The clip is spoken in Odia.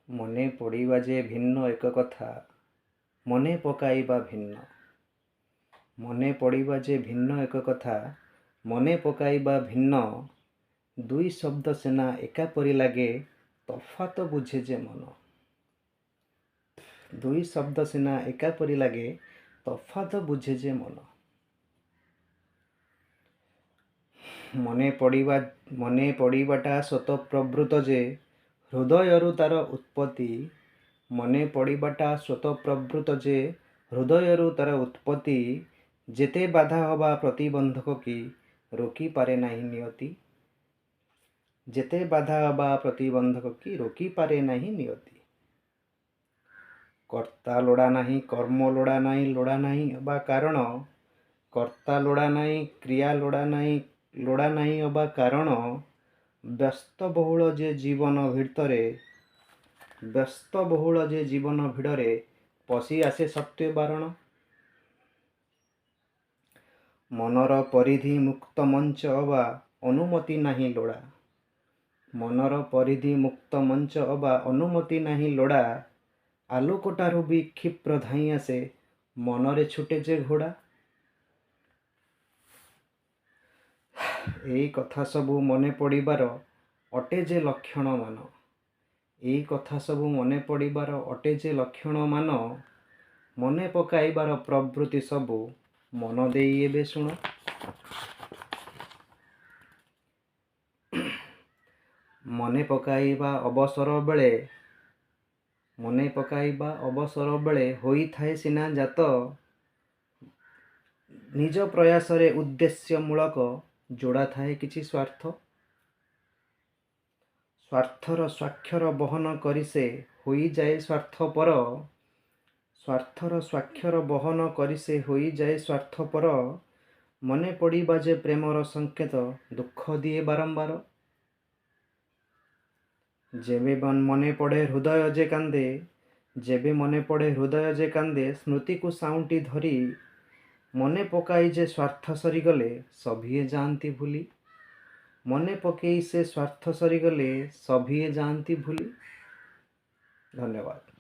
ମନେ ପଡ଼ିବା ଯେ ଭିନ୍ନ ଏକ କଥା, ମନେ ପକାଇବା ଭିନ୍ନ। ମନେ ପଡ଼ିବା ଯେ ଭିନ୍ନ ଏକ କଥା, ମନେ ପକାଇବା ଭିନ୍ନ। ଦୁଇ ଶବ୍ଦ ସିନା ଏକାପରି ଲାଗେ, ତଫାତ ବୁଝେ ଯେ ମନ। ଦୁଇ ଶବ୍ଦ ସିନା ଏକାପରି ଲାଗେ, ତଫାତ ବୁଝେ ଯେ ମନ। ମନେ ପଡ଼ିବାଟା ସ୍ୱତଃପ୍ରବୃତ୍ତ ଯେ ହୃଦୟରୁ ତାର ଉତ୍ପତ୍ତି। ମନେ ପଡ଼ିବାଟା ସ୍ୱତଃପ୍ରବୃତ୍ତ ଯେ ହୃଦୟରୁ ତାର ଉତ୍ପତ୍ତି। ଯେତେ ବାଧା ଅବା ପ୍ରତିବନ୍ଧକ କି ରୋକିପାରେ ନାହିଁ ନିୟତି। ଯେତେ ବାଧା ଅବା ପ୍ରତିବନ୍ଧକ କି ରୋକିପାରେ ନାହିଁ ନିୟତି। କର୍ତ୍ତା ଲୋଡ଼ା ନାହିଁ, କର୍ମ ଲୋଡ଼ା ନାହିଁ ଅବା କାରଣ। କର୍ତ୍ତା ଲୋଡ଼ା ନାହିଁ, କ୍ରିୟା ଲୋଡ଼ା ନାହିଁ ଅବା କାରଣ। ବ୍ୟସ୍ତବହୁଳ ଯେ ଜୀବନ ଭିଡ଼ରେ ପଶି ଆସେ ସତ୍ୟ ବାରଣ। ମନର ପରିଧି ମୁକ୍ତ ମଞ୍ଚ ଅବା ଅନୁମତି ନାହିଁ ଲୋଡ଼ା। ମନର ପରିଧି ମୁକ୍ତ ମଞ୍ଚ ଅବା ଅନୁମତି ନାହିଁ ଲୋଡ଼ା। ଆଲୋକଟାରୁ ବି କ୍ଷିପ୍ର ଧାଇଁ ଆସେ, ମନରେ ଛୁଟେ ଯେ ଘୋଡ଼ା। ଏଇ କଥା ସବୁ ମନେ ପଡ଼ିବାର ଅଟେ ଯେ ଲକ୍ଷଣମାନ। ଏଇ କଥା ସବୁ ମନେ ପଡ଼ିବାର ଅଟେ ଯେ ଲକ୍ଷଣମାନ। ମନେ ପକାଇବାର ପ୍ରବୃତ୍ତି ସବୁ ମନ ଦେଇ ଏବେ ଶୁଣ। ମନେ ପକାଇବା ଅବସର ବେଳେ ହୋଇଥାଏ ସିନା ଜାତ। ନିଜ ପ୍ରୟାସରେ ଉଦ୍ଦେଶ୍ୟମୂଳକ ଯୋଡ଼ା ଥାଏ କିଛି ସ୍ୱାର୍ଥ। ସ୍ୱାର୍ଥର ସ୍ୱାକ୍ଷର ବହନ କରି ସେ ହୋଇଯାଏ ସ୍ୱାର୍ଥପର। ସ୍ୱାର୍ଥର ସ୍ୱାକ୍ଷର ବହନ କରି ସେ ହୋଇଯାଏ ସ୍ୱାର୍ଥପର। ମନେ ପଡ଼ିବା ଯେ ପ୍ରେମର ସଂକେତ, ଦୁଃଖ ଦିଏ ବାରମ୍ବାର। ଯେବେ ମନେ ପଡ଼େ ହୃଦୟ ଯେ କାନ୍ଦେ, ଯେବେ ମନେ ପଡ଼େ ହୃଦୟ ଯେ କାନ୍ଦେ, ସ୍ମୃତିକୁ ସାଉଁଟି ଧରି। ମନେ ପକାଇ ଯେ ସ୍ୱାର୍ଥ ସରିଗଲେ ସଭିଏ ଯାଆନ୍ତି ଭୁଲି। ମନେ ପକେଇ ସେ ସ୍ୱାର୍ଥ ସରିଗଲେ ସଭିଏ ଯାଆନ୍ତି ଭୁଲି। ଧନ୍ୟବାଦ।